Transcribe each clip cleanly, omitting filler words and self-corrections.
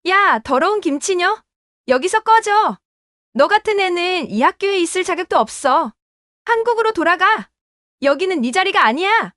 야, 더러운 김치녀? 여기서 꺼져. 너 같은 애는 이 학교에 있을 자격도 없어. 한국으로 돌아가. 여기는 네 자리가 아니야.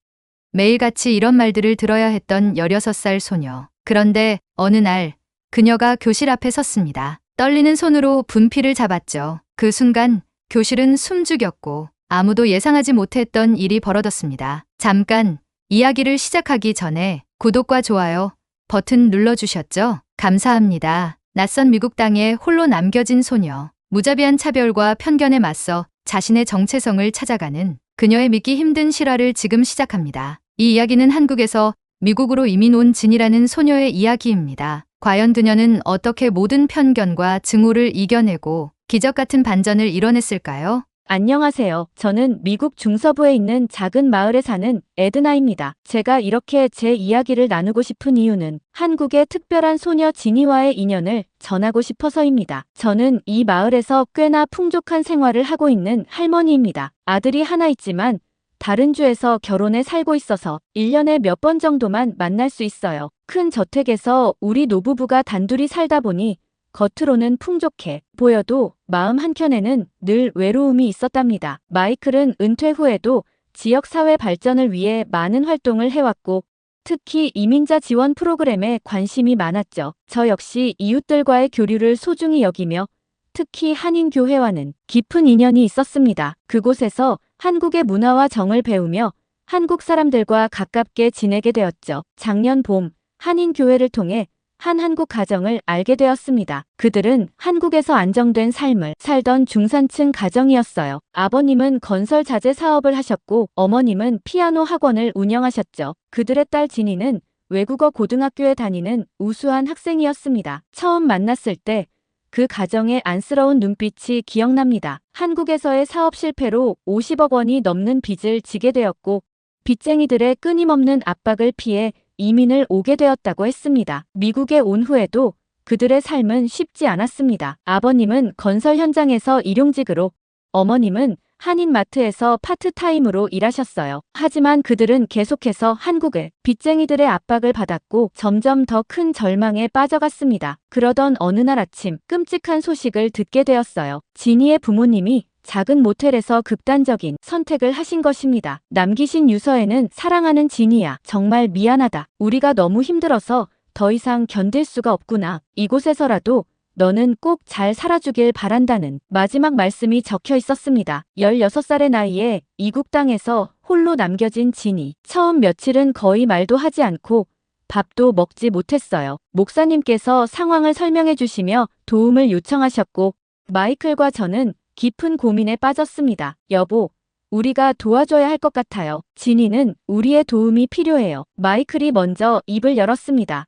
매일같이 이런 말들을 들어야 했던 16살 소녀. 그런데 어느 날 그녀가 교실 앞에 섰습니다. 떨리는 손으로 분필을 잡았죠. 그 순간 교실은 숨죽였고 아무도 예상하지 못했던 일이 벌어졌습니다. 잠깐 이야기를 시작하기 전에 구독과 좋아요 버튼 눌러주셨죠? 감사합니다. 낯선 미국 땅에 홀로 남겨진 소녀. 무자비한 차별과 편견에 맞서 자신의 정체성을 찾아가는 그녀의 믿기 힘든 실화를 지금 시작합니다. 이 이야기는 한국에서 미국으로 이민 온 진이라는 소녀의 이야기입니다. 과연 그녀는 어떻게 모든 편견과 증오를 이겨내고 기적 같은 반전을 이뤄냈을까요? 안녕하세요. 저는 미국 중서부에 있는 작은 마을에 사는 에드나입니다. 제가 이렇게 제 이야기를 나누고 싶은 이유는 한국의 특별한 소녀 지니와의 인연을 전하고 싶어서입니다. 저는 이 마을에서 꽤나 풍족한 생활을 하고 있는 할머니입니다. 아들이 하나 있지만 다른 주에서 결혼해 살고 있어서 1년에 몇 번 정도만 만날 수 있어요. 큰 저택에서 우리 노부부가 단둘이 살다 보니 겉으로는 풍족해 보여도 마음 한켠에는 늘 외로움이 있었답니다. 마이클은 은퇴 후에도 지역사회 발전을 위해 많은 활동을 해왔고 특히 이민자 지원 프로그램에 관심이 많았죠. 저 역시 이웃들과의 교류를 소중히 여기며 특히 한인교회와는 깊은 인연이 있었습니다. 그곳에서 한국의 문화와 정을 배우며 한국 사람들과 가깝게 지내게 되었죠. 작년 봄 한인교회를 통해 한 한국 가정을 알게 되었습니다. 그들은 한국에서 안정된 삶을 살던 중산층 가정이었어요. 아버님은 건설 자재 사업을 하셨고 어머님은 피아노 학원을 운영하셨죠. 그들의 딸 지니는 외국어 고등학교에 다니는 우수한 학생이었습니다. 처음 만났을 때 그 가정의 안쓰러운 눈빛이 기억납니다. 한국에서의 사업 실패로 50억 원이 넘는 빚을 지게 되었고 빚쟁이들의 끊임없는 압박을 피해 이민을 오게 되었다고 했습니다. 미국에 온 후에도 그들의 삶은 쉽지 않았습니다. 아버님은 건설 현장에서 일용직으로, 어머님은 한인마트에서 파트타임으로 일하셨어요. 하지만 그들은 계속해서 한국의 빚쟁이들의 압박을 받았고 점점 더 큰 절망에 빠져갔습니다. 그러던 어느 날 아침 끔찍한 소식을 듣게 되었어요. 지니의 부모님이 작은 모텔에서 극단적인 선택을 하신 것입니다. 남기신 유서에는 사랑하는 지니야, 정말 미안하다. 우리가 너무 힘들어서 더 이상 견딜 수가 없구나. 이곳에서라도 너는 꼭 잘 살아주길 바란다는 마지막 말씀이 적혀 있었습니다. 16살의 나이에 이국 땅에서 홀로 남겨진 지니. 처음 며칠은 거의 말도 하지 않고 밥도 먹지 못했어요. 목사님께서 상황을 설명해 주시며 도움을 요청하셨고 마이클과 저는 깊은 고민에 빠졌습니다. 여보, 우리가 도와줘야 할 것 같아요. 지니는 우리의 도움이 필요해요. 마이클이 먼저 입을 열었습니다.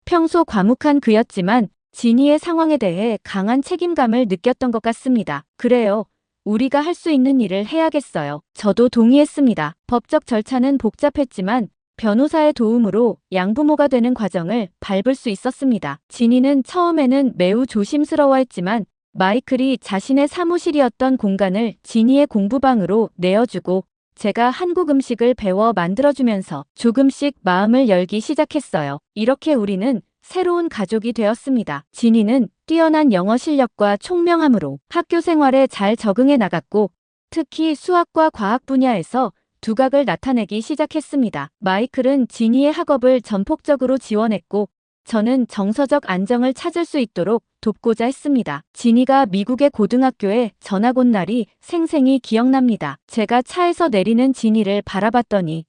평소 과묵한 그였지만 지니의 상황에 대해 강한 책임감을 느꼈던 것 같습니다. 그래요. 우리가 할 수 있는 일을 해야겠어요. 저도 동의했습니다. 법적 절차는 복잡했지만 변호사의 도움으로 양부모가 되는 과정을 밟을 수 있었습니다. 지니는 처음에는 매우 조심스러워했지만 마이클이 자신의 사무실이었던 공간을 지니의 공부방으로 내어주고 제가 한국 음식을 배워 만들어주면서 조금씩 마음을 열기 시작했어요. 이렇게 우리는 새로운 가족이 되었습니다. 지니는 뛰어난 영어 실력과 총명함으로 학교 생활에 잘 적응해 나갔고 특히 수학과 과학 분야에서 두각을 나타내기 시작했습니다. 마이클은 지니의 학업을 전폭적으로 지원했고 저는 정서적 안정을 찾을 수 있도록 돕고자 했습니다. 지니가 미국의 고등학교에 전학 온 날이 생생히 기억납니다. 제가 차에서 내리는 지니를 바라봤더니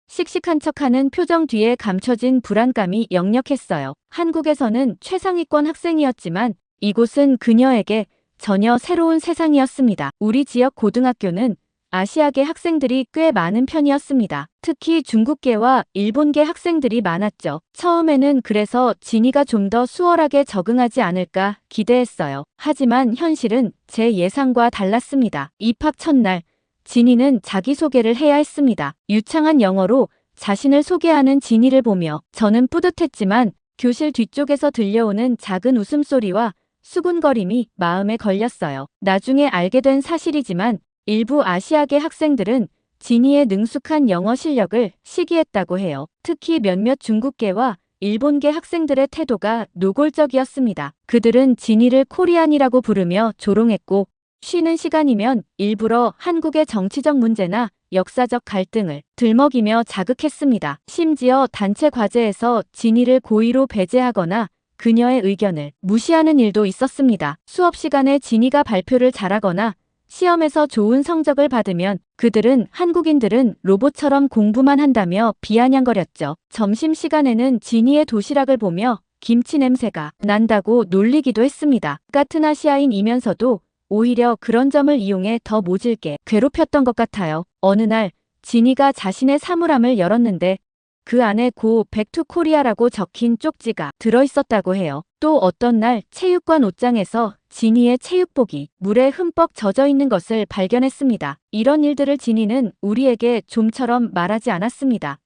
씩씩한 척하는 표정 뒤에 감춰진 불안감이 역력했어요. 한국에서는 최상위권 학생이었지만 이곳은 그녀에게 전혀 새로운 세상이었습니다. 우리 지역 고등학교는 아시아계 학생들이 꽤 많은 편이었습니다. 특히 중국계와 일본계 학생들이 많았죠. 처음에는 그래서 지니가 좀 더 수월하게 적응하지 않을까 기대했어요. 하지만 현실은 제 예상과 달랐습니다. 입학 첫날 지니는 자기소개를 해야 했습니다. 유창한 영어로 자신을 소개하는 지니를 보며 저는 뿌듯했지만 교실 뒤쪽에서 들려오는 작은 웃음소리와 수군거림이 마음에 걸렸어요. 나중에 알게 된 사실이지만 일부 아시아계 학생들은 지니의 능숙한 영어 실력을 시기했다고 해요. 특히 몇몇 중국계와 일본계 학생들의 태도가 노골적이었습니다. 그들은 진이를 코리안이라고 부르며 조롱했고 쉬는 시간이면 일부러 한국의 정치적 문제나 역사적 갈등을 들먹이며 자극했습니다. 심지어 단체 과제에서 진이를 고의로 배제하거나 그녀의 의견을 무시하는 일도 있었습니다. 수업 시간에 진이가 발표를 잘하거나 시험에서 좋은 성적을 받으면 그들은 한국인들은 로봇처럼 공부만 한다며 비아냥거렸죠. 점심시간에는 진이의 도시락을 보며 김치 냄새가 난다고 놀리기도 했습니다. 같은 아시아인이면서도 오히려 그런 점을 이용해 더 모질게 괴롭혔던 것 같아요. 어느 날 진이가 자신의 사물함을 열었는데 그 안에 고 백투 코리아라고 적힌 쪽지가 들어있었다고 해요. 또 어떤 날 체육관 옷장에서 진이의 체육복이 물에 흠뻑 젖어 있는 것을 발견했습니다. 이런 일들을 진이는 우리에게 좀처럼 말하지 않았습니다.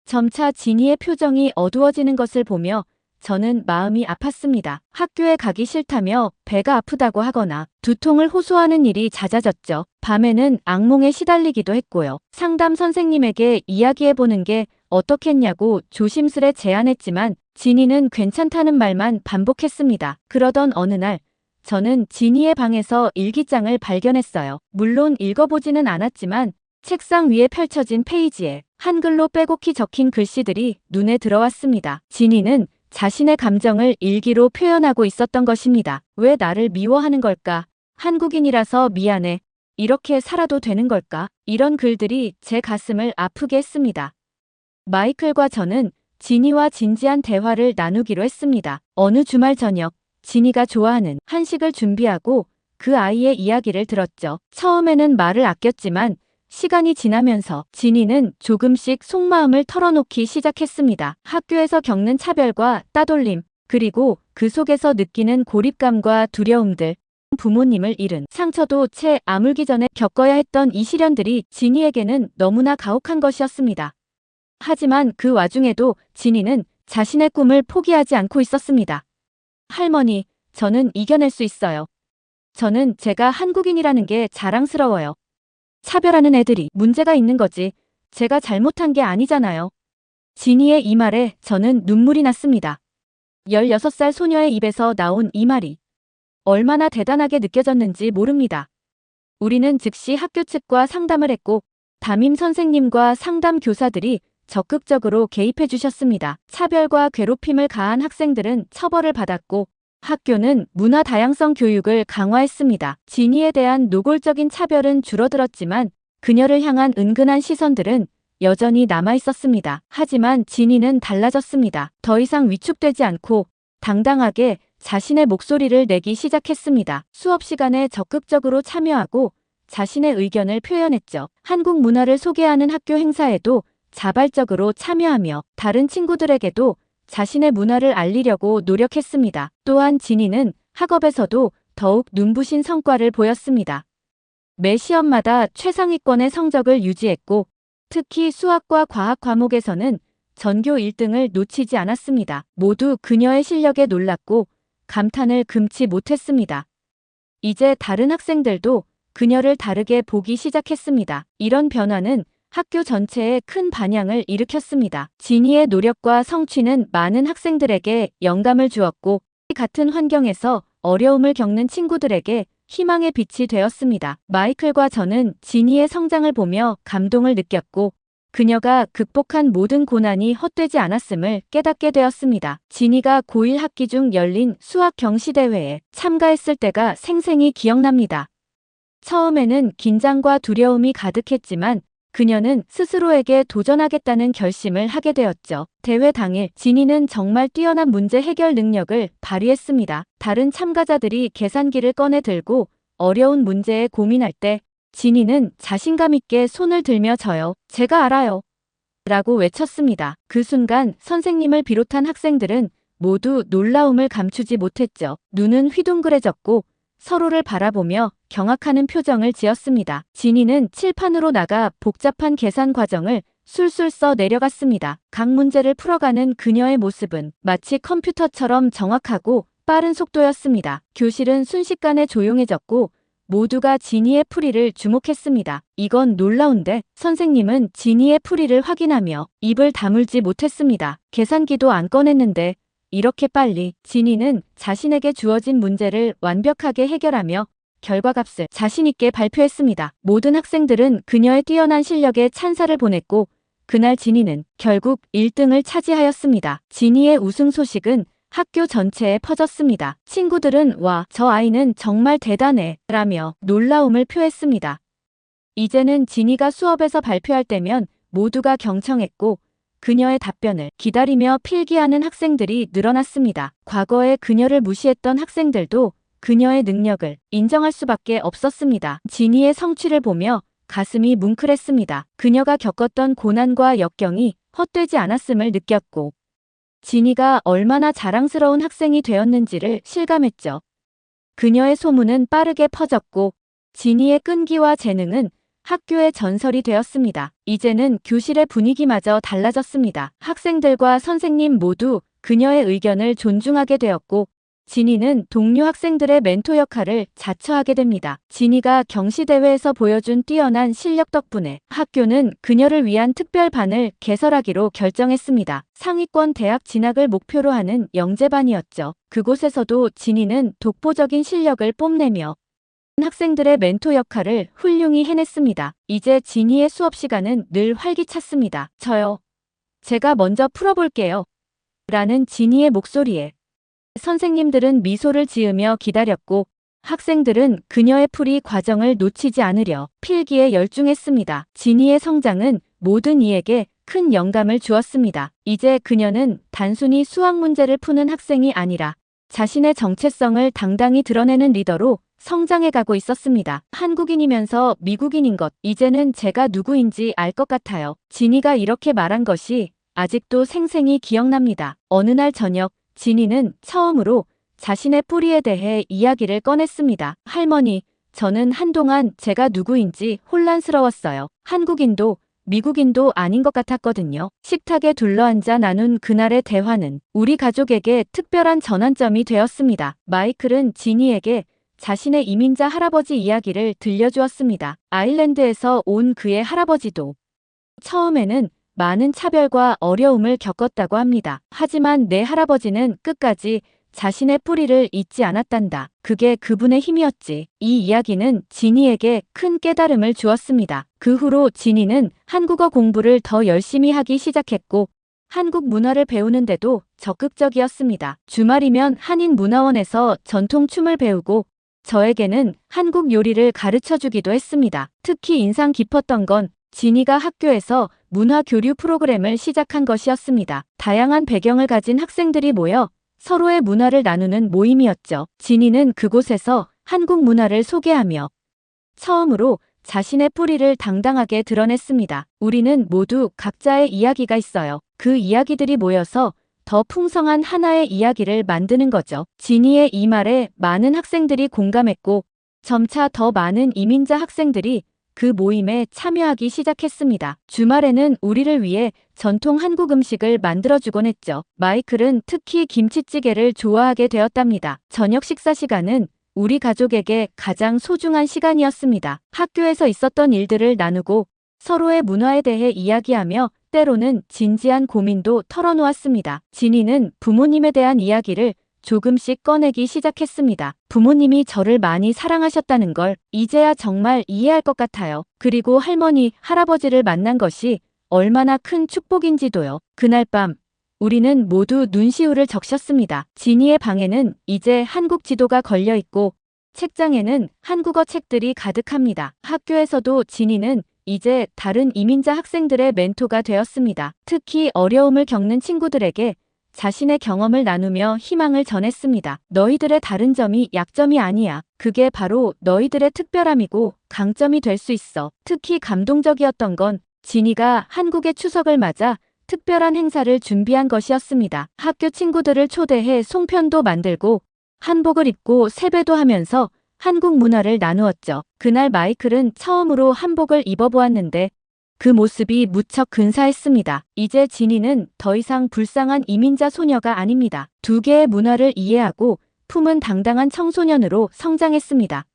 점차 진이의 표정이 어두워지는 것을 보며 저는 마음이 아팠습니다. 학교에 가기 싫다며 배가 아프다고 하거나 두통을 호소하는 일이 잦아졌죠. 밤에는 악몽에 시달리기도 했고요. 상담 선생님에게 이야기해보는 게 어떻겠냐고 조심스레 제안했지만 진이는 괜찮다는 말만 반복했습니다. 그러던 어느 날 저는 진이의 방에서 일기장을 발견했어요. 물론 읽어보지는 않았지만 책상 위에 펼쳐진 페이지에 한글로 빼곡히 적힌 글씨들이 눈에 들어왔습니다. 진이는 자신의 감정을 일기로 표현하고 있었던 것입니다. 왜 나를 미워하는 걸까? 한국인이라서 미안해. 이렇게 살아도 되는 걸까? 이런 글들이 제 가슴을 아프게 했습니다. 마이클과 저는 진이와 진지한 대화를 나누기로 했습니다. 어느 주말 저녁, 진이가 좋아하는 한식을 준비하고 그 아이의 이야기를 들었죠. 처음에는 말을 아꼈지만 시간이 지나면서 진이는 조금씩 속마음을 털어놓기 시작했습니다. 학교에서 겪는 차별과 따돌림, 그리고 그 속에서 느끼는 고립감과 두려움들, 부모님을 잃은 상처도 채 아물기 전에 겪어야 했던 이 시련들이 진이에게는 너무나 가혹한 것이었습니다. 하지만 그 와중에도 진이는 자신의 꿈을 포기하지 않고 있었습니다. 할머니, 저는 이겨낼 수 있어요. 저는 제가 한국인이라는 게 자랑스러워요. 차별하는 애들이 문제가 있는 거지. 제가 잘못한 게 아니잖아요. 진이의 이 말에 저는 눈물이 났습니다. 16살 소녀의 입에서 나온 이 말이 얼마나 대단하게 느껴졌는지 모릅니다. 우리는 즉시 학교 측과 상담을 했고 담임 선생님과 상담 교사들이 적극적으로 개입해 주셨습니다. 차별과 괴롭힘을 가한 학생들은 처벌을 받았고 학교는 문화 다양성 교육을 강화했습니다. 진이에 대한 노골적인 차별은 줄어들었지만 그녀를 향한 은근한 시선들은 여전히 남아 있었습니다. 하지만 진이는 달라졌습니다. 더 이상 위축되지 않고 당당하게 자신의 목소리를 내기 시작했습니다. 수업 시간에 적극적으로 참여하고 자신의 의견을 표현했죠. 한국 문화를 소개하는 학교 행사에도 자발적으로 참여하며 다른 친구들에게도 자신의 문화를 알리려고 노력했습니다. 또한 진이는 학업에서도 더욱 눈부신 성과를 보였습니다. 매 시험마다 최상위권의 성적을 유지했고 특히 수학과 과학 과목에서는 전교 1등을 놓치지 않았습니다. 모두 그녀의 실력에 놀랐고 감탄을 금치 못했습니다. 이제 다른 학생들도 그녀를 다르게 보기 시작했습니다. 이런 변화는 학교 전체에 큰 반향을 일으켰습니다. 진이의 노력과 성취는 많은 학생들에게 영감을 주었고 같은 환경에서 어려움을 겪는 친구들에게 희망의 빛이 되었습니다. 마이클과 저는 진이의 성장을 보며 감동을 느꼈고 그녀가 극복한 모든 고난이 헛되지 않았음을 깨닫게 되었습니다. 진이가 고1 학기 중 열린 수학 경시대회에 참가했을 때가 생생히 기억납니다. 처음에는 긴장과 두려움이 가득했지만 그녀는 스스로에게 도전하겠다는 결심을 하게 되었죠. 대회 당일 진이는 정말 뛰어난 문제 해결 능력을 발휘했습니다. 다른 참가자들이 계산기를 꺼내 들고 어려운 문제에 고민할 때 진이는 자신감 있게 손을 들며 저요. 제가 알아요. 라고 외쳤습니다. 그 순간 선생님을 비롯한 학생들은 모두 놀라움을 감추지 못했죠. 눈은 휘둥그레졌고 서로를 바라보며 경악하는 표정을 지었습니다. 진이는 칠판으로 나가 복잡한 계산 과정을 술술 써 내려갔습니다. 각 문제를 풀어가는 그녀의 모습은 마치 컴퓨터처럼 정확하고 빠른 속도였습니다. 교실은 순식간에 조용해졌고 모두가 지니의 풀이를 주목했습니다. 이건 놀라운데 선생님은 지니의 풀이를 확인하며 입을 다물지 못했습니다. 계산기도 안 꺼냈는데 이렇게 빨리. 지니는 자신에게 주어진 문제를 완벽하게 해결하며 결과값을 자신있게 발표했습니다. 모든 학생들은 그녀의 뛰어난 실력에 찬사를 보냈고 그날 지니는 결국 1등을 차지하였습니다. 지니의 우승 소식은 학교 전체에 퍼졌습니다. 친구들은 와, 저 아이는 정말 대단해 라며 놀라움을 표했습니다. 이제는 지니가 수업에서 발표할 때면 모두가 경청했고 그녀의 답변을 기다리며 필기하는 학생들이 늘어났습니다. 과거에 그녀를 무시했던 학생들도 그녀의 능력을 인정할 수밖에 없었습니다. 지니의 성취를 보며 가슴이 뭉클했습니다. 그녀가 겪었던 고난과 역경이 헛되지 않았음을 느꼈고 지니가 얼마나 자랑스러운 학생이 되었는지를 실감했죠. 그녀의 소문은 빠르게 퍼졌고 지니의 끈기와 재능은 학교의 전설이 되었습니다. 이제는 교실의 분위기마저 달라졌습니다. 학생들과 선생님 모두 그녀의 의견을 존중하게 되었고 지니는 동료 학생들의 멘토 역할을 자처하게 됩니다. 지니가 경시대회에서 보여준 뛰어난 실력 덕분에 학교는 그녀를 위한 특별반을 개설하기로 결정했습니다. 상위권 대학 진학을 목표로 하는 영재반이었죠. 그곳에서도 지니는 독보적인 실력을 뽐내며 학생들의 멘토 역할을 훌륭히 해냈습니다. 이제 지니의 수업 시간은 늘 활기찼습니다. 저요. 제가 먼저 풀어볼게요. 라는 지니의 목소리에 선생님들은 미소를 지으며 기다렸고 학생들은 그녀의 풀이 과정을 놓치지 않으려 필기에 열중했습니다. 지니의 성장은 모든 이에게 큰 영감을 주었습니다. 이제 그녀는 단순히 수학 문제를 푸는 학생이 아니라 자신의 정체성을 당당히 드러내는 리더로 성장해가고 있었습니다. 한국인이면서 미국인인 것, 이제는 제가 누구인지 알 것 같아요. 지니가 이렇게 말한 것이 아직도 생생히 기억납니다. 어느 날 저녁 지니는 처음으로 자신의 뿌리에 대해 이야기를 꺼냈습니다. 할머니, 저는 한동안 제가 누구인지 혼란스러웠어요. 한국인도 미국인도 아닌 것 같았거든요. 식탁에 둘러앉아 나눈 그날의 대화는 우리 가족에게 특별한 전환점이 되었습니다. 마이클은 지니에게 자신의 이민자 할아버지 이야기를 들려주었습니다. 아일랜드에서 온 그의 할아버지도 처음에는 많은 차별과 어려움을 겪었다고 합니다. 하지만 내 할아버지는 끝까지 자신의 뿌리를 잊지 않았단다. 그게 그분의 힘이었지. 이 이야기는 지니에게 큰 깨달음을 주었습니다. 그 후로 지니는 한국어 공부를 더 열심히 하기 시작했고 한국 문화를 배우는데도 적극적이었습니다. 주말이면 한인문화원에서 전통 춤을 배우고 저에게는 한국 요리를 가르쳐 주기도 했습니다. 특히 인상 깊었던 건 지니가 학교에서 문화 교류 프로그램을 시작한 것이었습니다. 다양한 배경을 가진 학생들이 모여 서로의 문화를 나누는 모임이었죠. 지니는 그곳에서 한국 문화를 소개하며 처음으로 자신의 뿌리를 당당하게 드러냈습니다. 우리는 모두 각자의 이야기가 있어요. 그 이야기들이 모여서 더 풍성한 하나의 이야기를 만드는 거죠. 지니의 이 말에 많은 학생들이 공감했고 점차 더 많은 이민자 학생들이 그 모임에 참여하기 시작했습니다. 주말에는 우리를 위해 전통 한국 음식을 만들어주곤 했죠. 마이클은 특히 김치찌개를 좋아하게 되었답니다. 저녁 식사 시간은 우리 가족에게 가장 소중한 시간이었습니다. 학교에서 있었던 일들을 나누고 서로의 문화에 대해 이야기하며 때로는 진지한 고민도 털어놓았습니다. 지니는 부모님에 대한 이야기를 조금씩 꺼내기 시작했습니다. 부모님이 저를 많이 사랑하셨다는 걸 이제야 정말 이해할 것 같아요. 그리고 할머니, 할아버지를 만난 것이 얼마나 큰 축복인지도요. 그날 밤 우리는 모두 눈시울을 적셨습니다. 지니의 방에는 이제 한국 지도가 걸려 있고 책장에는 한국어 책들이 가득합니다. 학교에서도 지니는 이제 다른 이민자 학생들의 멘토가 되었습니다. 특히 어려움을 겪는 친구들에게 자신의 경험을 나누며 희망을 전했습니다. 너희들의 다른 점이 약점이 아니야. 그게 바로 너희들의 특별함이고 강점이 될 수 있어. 특히 감동적이었던 건 지니가 한국의 추석을 맞아 특별한 행사를 준비한 것이었습니다. 학교 친구들을 초대해 송편도 만들고 한복을 입고 세배도 하면서 한국 문화를 나누었죠. 그날 마이클은 처음으로 한복을 입어보았는데 그 모습이 무척 근사했습니다. 이제 지니는 더 이상 불쌍한 이민자 소녀가 아닙니다. 두 개의 문화를 이해하고 품은 당당한 청소년으로 성장했습니다.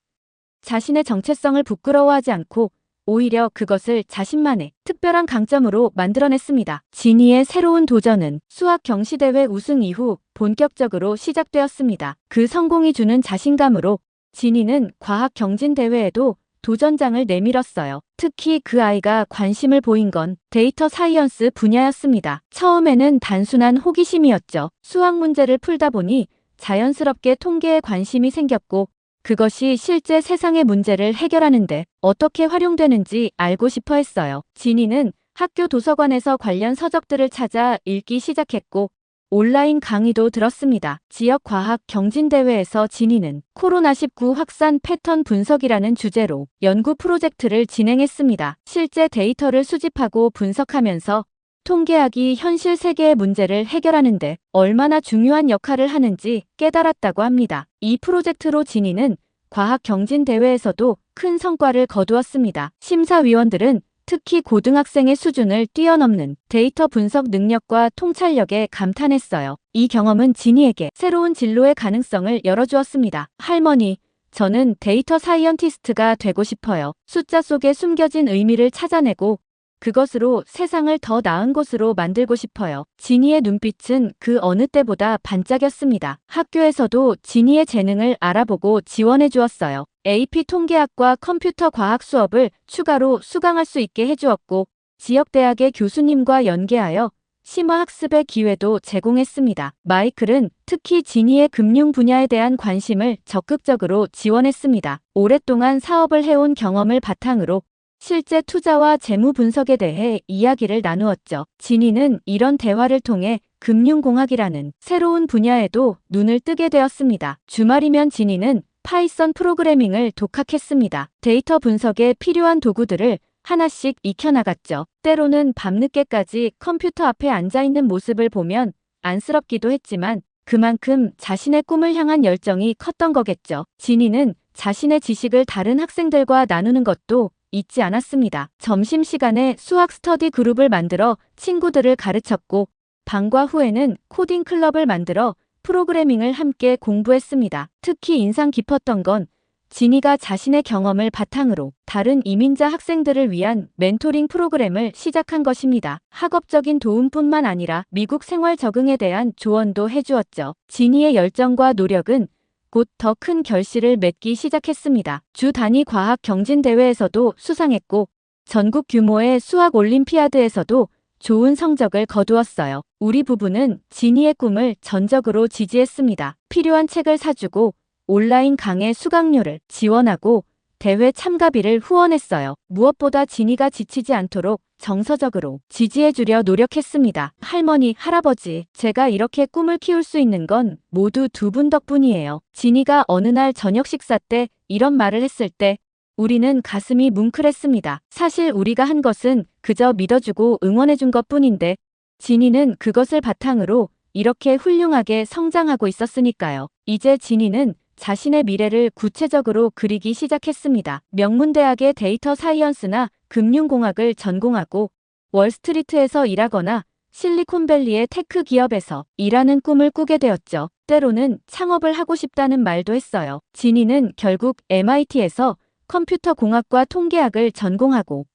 자신의 정체성을 부끄러워하지 않고 오히려 그것을 자신만의 특별한 강점으로 만들어냈습니다. 지니의 새로운 도전은 수학 경시대회 우승 이후 본격적으로 시작되었습니다. 그 성공이 주는 자신감으로 지니는 과학 경진대회에도 도전장을 내밀었어요. 특히 그 아이가 관심을 보인 건 데이터 사이언스 분야였습니다. 처음에는 단순한 호기심이었죠. 수학 문제를 풀다 보니 자연스럽게 통계에 관심이 생겼고 그것이 실제 세상의 문제를 해결하는데 어떻게 활용되는지 알고 싶어 했어요. 지니는 학교 도서관에서 관련 서적들을 찾아 읽기 시작했고 온라인 강의도 들었습니다. 지역 과학 경진대회에서 지니는 코로나19 확산 패턴 분석이라는 주제로 연구 프로젝트를 진행했습니다. 실제 데이터를 수집하고 분석하면서 통계학이 현실 세계의 문제를 해결하는데 얼마나 중요한 역할을 하는지 깨달았다고 합니다. 이 프로젝트로 지니는 과학 경진대회에서도 큰 성과를 거두었습니다. 심사위원들은 특히 고등학생의 수준을 뛰어넘는 데이터 분석 능력과 통찰력에 감탄했어요. 이 경험은 지니에게 새로운 진로의 가능성을 열어주었습니다. 할머니, 저는 데이터 사이언티스트가 되고 싶어요. 숫자 속에 숨겨진 의미를 찾아내고 그것으로 세상을 더 나은 곳으로 만들고 싶어요. 지니의 눈빛은 그 어느 때보다 반짝였습니다. 학교에서도 지니의 재능을 알아보고 지원해 주었어요. AP 통계학과 컴퓨터 과학 수업을 추가로 수강할 수 있게 해주었고 지역대학의 교수님과 연계하여 심화학습의 기회도 제공했습니다. 마이클은 특히 지니의 금융 분야에 대한 관심을 적극적으로 지원했습니다. 오랫동안 사업을 해온 경험을 바탕으로 실제 투자와 재무 분석에 대해 이야기를 나누었죠. 지니는 이런 대화를 통해 금융공학이라는 새로운 분야에도 눈을 뜨게 되었습니다. 주말이면 지니는 파이썬 프로그래밍을 독학했습니다. 데이터 분석에 필요한 도구들을 하나씩 익혀나갔죠. 때로는 밤늦게까지 컴퓨터 앞에 앉아있는 모습을 보면 안쓰럽기도 했지만 그만큼 자신의 꿈을 향한 열정이 컸던 거겠죠. 지니는 자신의 지식을 다른 학생들과 나누는 것도 잊지 않았습니다. 점심시간에 수학 스터디 그룹을 만들어 친구들을 가르쳤고 방과 후에는 코딩 클럽을 만들어 프로그래밍을 함께 공부했습니다. 특히 인상 깊었던 건 지니가 자신의 경험을 바탕으로 다른 이민자 학생들을 위한 멘토링 프로그램을 시작한 것입니다. 학업적인 도움뿐만 아니라 미국 생활 적응에 대한 조언도 해주었죠. 지니의 열정과 노력은 곧 더 큰 결실을 맺기 시작했습니다. 주 단위 과학 경진대회에서도 수상했고 전국 규모의 수학 올림피아드에서도 좋은 성적을 거두었어요. 우리 부부는 지니의 꿈을 전적으로 지지했습니다. 필요한 책을 사주고 온라인 강의 수강료를 지원하고 대회 참가비를 후원했어요. 무엇보다 지니가 지치지 않도록 정서적으로 지지해주려 노력했습니다. 할머니, 할아버지, 제가 이렇게 꿈을 키울 수 있는 건 모두 두 분 덕분이에요. 지니가 어느 날 저녁 식사 때 이런 말을 했을 때 우리는 가슴이 뭉클했습니다. 사실 우리가 한 것은 그저 믿어주고 응원해준 것뿐인데 지니는 그것을 바탕으로 이렇게 훌륭하게 성장하고 있었으니까요. 이제 지니는 자신의 미래를 구체적으로 그리기 시작했습니다. 명문대학의 데이터 사이언스나 금융공학을 전공하고 월스트리트에서 일하거나 실리콘밸리의 테크 기업에서 일하는 꿈을 꾸게 되었죠. 때로는 창업을 하고 싶다는 말도 했어요. 지니는 결국 MIT에서 컴퓨터 공학과 통계학을 전공하고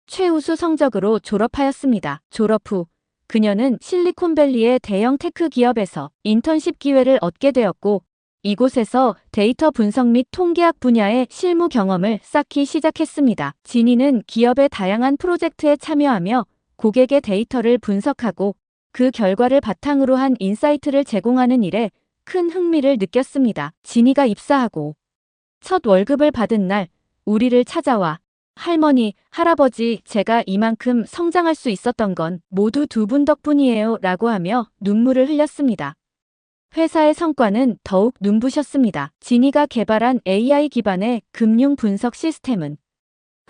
최우수 성적으로 졸업하였습니다. 졸업 후 그녀는 실리콘밸리의 대형 테크 기업에서 인턴십 기회를 얻게 되었고 이곳에서 데이터 분석 및 통계학 분야의 실무 경험을 쌓기 시작했습니다. 지니는 기업의 다양한 프로젝트에 참여하며 고객의 데이터를 분석하고 그 결과를 바탕으로 한 인사이트를 제공하는 일에 큰 흥미를 느꼈습니다. 지니가 입사하고 첫 월급을 받은 날 우리를 찾아와 할머니, 할아버지, 제가 이만큼 성장할 수 있었던 건 모두 두 분 덕분이에요 라고 하며 눈물을 흘렸습니다. 회사의 성과는 더욱 눈부셨습니다. 지니가 개발한 AI 기반의 금융 분석 시스템은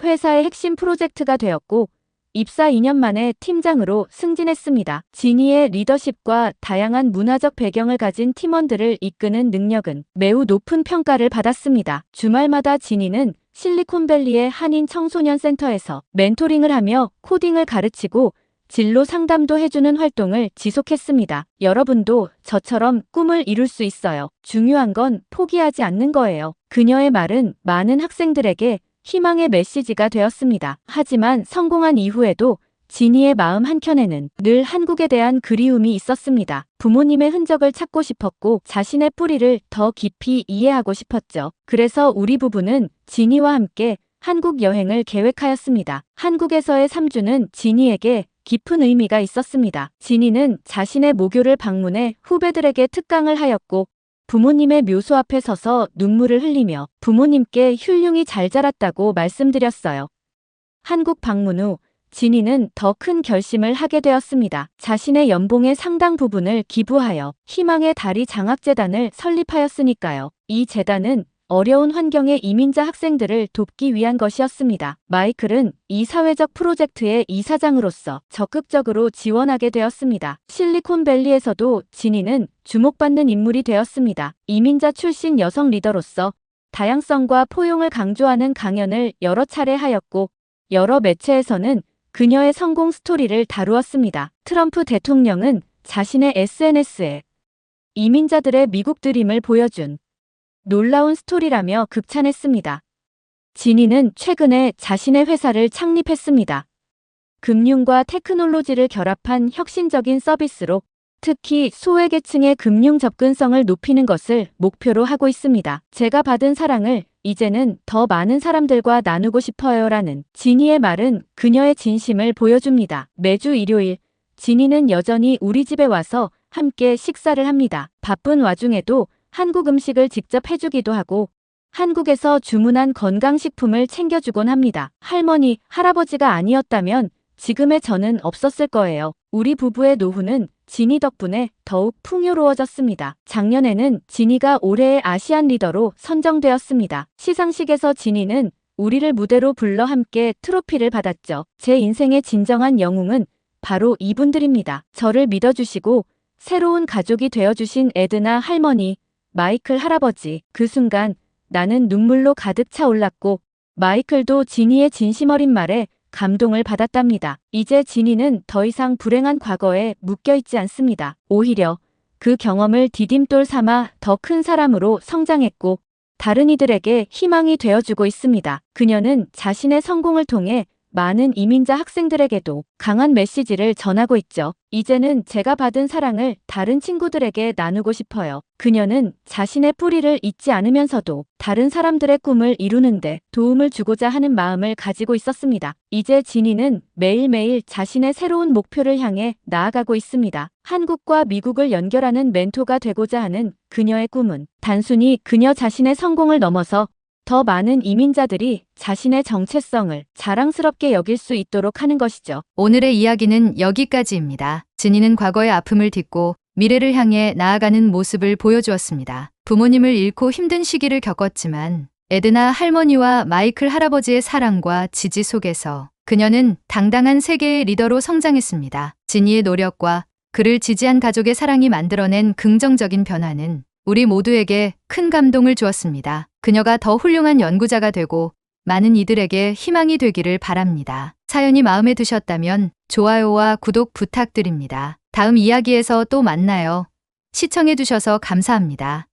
회사의 핵심 프로젝트가 되었고 입사 2년 만에 팀장으로 승진했습니다. 지니의 리더십과 다양한 문화적 배경을 가진 팀원들을 이끄는 능력은 매우 높은 평가를 받았습니다. 주말마다 지니는 실리콘밸리의 한인 청소년 센터에서 멘토링을 하며 코딩을 가르치고 진로 상담도 해주는 활동을 지속했습니다. 여러분도 저처럼 꿈을 이룰 수 있어요. 중요한 건 포기하지 않는 거예요. 그녀의 말은 많은 학생들에게 희망의 메시지가 되었습니다. 하지만 성공한 이후에도 지니의 마음 한켠에는 늘 한국에 대한 그리움이 있었습니다. 부모님의 흔적을 찾고 싶었고 자신의 뿌리를 더 깊이 이해하고 싶었죠. 그래서 우리 부부는 지니와 함께 한국 여행을 계획하였습니다. 한국에서의 3주는 지니에게 깊은 의미가 있었습니다. 지니는 자신의 모교를 방문해 후배들에게 특강을 하였고 부모님의 묘소 앞에 서서 눈물을 흘리며 부모님께 훌륭히 잘 자랐다고 말씀드렸어요. 한국 방문 후 지니는 더 큰 결심을 하게 되었습니다. 자신의 연봉의 상당 부분을 기부하여 희망의 다리 장학재단을 설립하였으니까요. 이 재단은 어려운 환경의 이민자 학생들을 돕기 위한 것이었습니다. 마이클은 이 사회적 프로젝트의 이사장으로서 적극적으로 지원하게 되었습니다. 실리콘밸리에서도 지니는 주목받는 인물이 되었습니다. 이민자 출신 여성 리더로서 다양성과 포용을 강조하는 강연을 여러 차례 하였고 여러 매체에서는 그녀의 성공 스토리를 다루었습니다. 트럼프 대통령은 자신의 SNS에 이민자들의 미국 드림을 보여준 놀라운 스토리라며 극찬했습니다. 지니는 최근에 자신의 회사를 창립했습니다. 금융과 테크놀로지를 결합한 혁신적인 서비스로 특히 소외계층의 금융 접근성을 높이는 것을 목표로 하고 있습니다. 제가 받은 사랑을 이제는 더 많은 사람들과 나누고 싶어요라는 지니의 말은 그녀의 진심을 보여줍니다. 매주 일요일, 지니는 여전히 우리 집에 와서 함께 식사를 합니다. 바쁜 와중에도 한국 음식을 직접 해주기도 하고 한국에서 주문한 건강식품을 챙겨주곤 합니다. 할머니, 할아버지가 아니었다면 지금의 저는 없었을 거예요. 우리 부부의 노후는 지니 덕분에 더욱 풍요로워졌습니다. 작년에는 지니가 올해의 아시안 리더로 선정되었습니다. 시상식에서 지니는 우리를 무대로 불러 함께 트로피를 받았죠. 제 인생의 진정한 영웅은 바로 이분들입니다. 저를 믿어주시고 새로운 가족이 되어주신 에드나 할머니, 마이클 할아버지. 그 순간 나는 눈물로 가득 차올랐고 마이클도 지니의 진심 어린 말에 감동을 받았답니다. 이제 지니는 더 이상 불행한 과거에 묶여있지 않습니다. 오히려 그 경험을 디딤돌 삼아 더 큰 사람으로 성장했고 다른 이들에게 희망이 되어주고 있습니다. 그녀는 자신의 성공을 통해 많은 이민자 학생들에게도 강한 메시지를 전하고 있죠. 이제는 제가 받은 사랑을 다른 친구들에게 나누고 싶어요. 그녀는 자신의 뿌리를 잊지 않으면서도 다른 사람들의 꿈을 이루는데 도움을 주고자 하는 마음을 가지고 있었습니다. 이제 지니는 매일매일 자신의 새로운 목표를 향해 나아가고 있습니다. 한국과 미국을 연결하는 멘토가 되고자 하는 그녀의 꿈은 단순히 그녀 자신의 성공을 넘어서 더 많은 이민자들이 자신의 정체성을 자랑스럽게 여길 수 있도록 하는 것이죠. 오늘의 이야기는 여기까지입니다. 지니는 과거의 아픔을 딛고 미래를 향해 나아가는 모습을 보여주었습니다. 부모님을 잃고 힘든 시기를 겪었지만 에드나 할머니와 마이클 할아버지의 사랑과 지지 속에서 그녀는 당당한 세계의 리더로 성장했습니다. 지니의 노력과 그를 지지한 가족의 사랑이 만들어낸 긍정적인 변화는 우리 모두에게 큰 감동을 주었습니다. 그녀가 더 훌륭한 연구자가 되고 많은 이들에게 희망이 되기를 바랍니다. 사연이 마음에 드셨다면 좋아요와 구독 부탁드립니다. 다음 이야기에서 또 만나요. 시청해주셔서 감사합니다.